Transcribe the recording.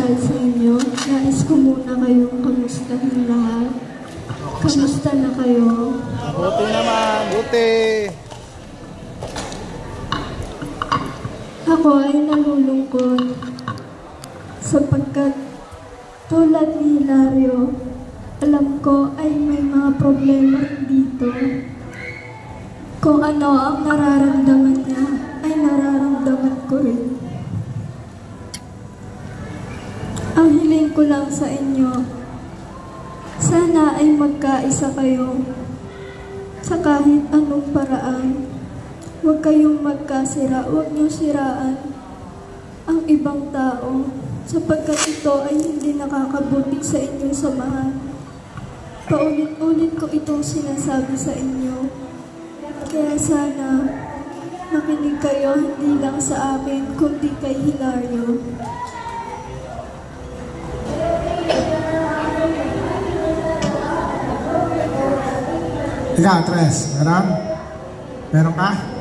magdasal sa inyo. Nais ko muna kayong kamustahin lahat. Kamusta na kayo? Buti naman, buti. Ako ay nalulungkot sapagkat tulad ni Hilario, alam ko ay may mga problema dito. Kung ano ang nararamdaman niya, ay nararamdaman ko rin. Ang hiling ko lang sa inyo, sana ay magkaisa kayo sa kahit anong paraan. Huwag kayong magkasira, huwag niyo siraan ang ibang tao sapagkat ito ay hindi nakakabuti sa inyong samahan. Paulit-ulit ko itong sinasabi sa inyo. Kaya sana makinig kayo hindi lang sa akin kundi kay Hilario. Ikaw, Tres, meron? Meron ka?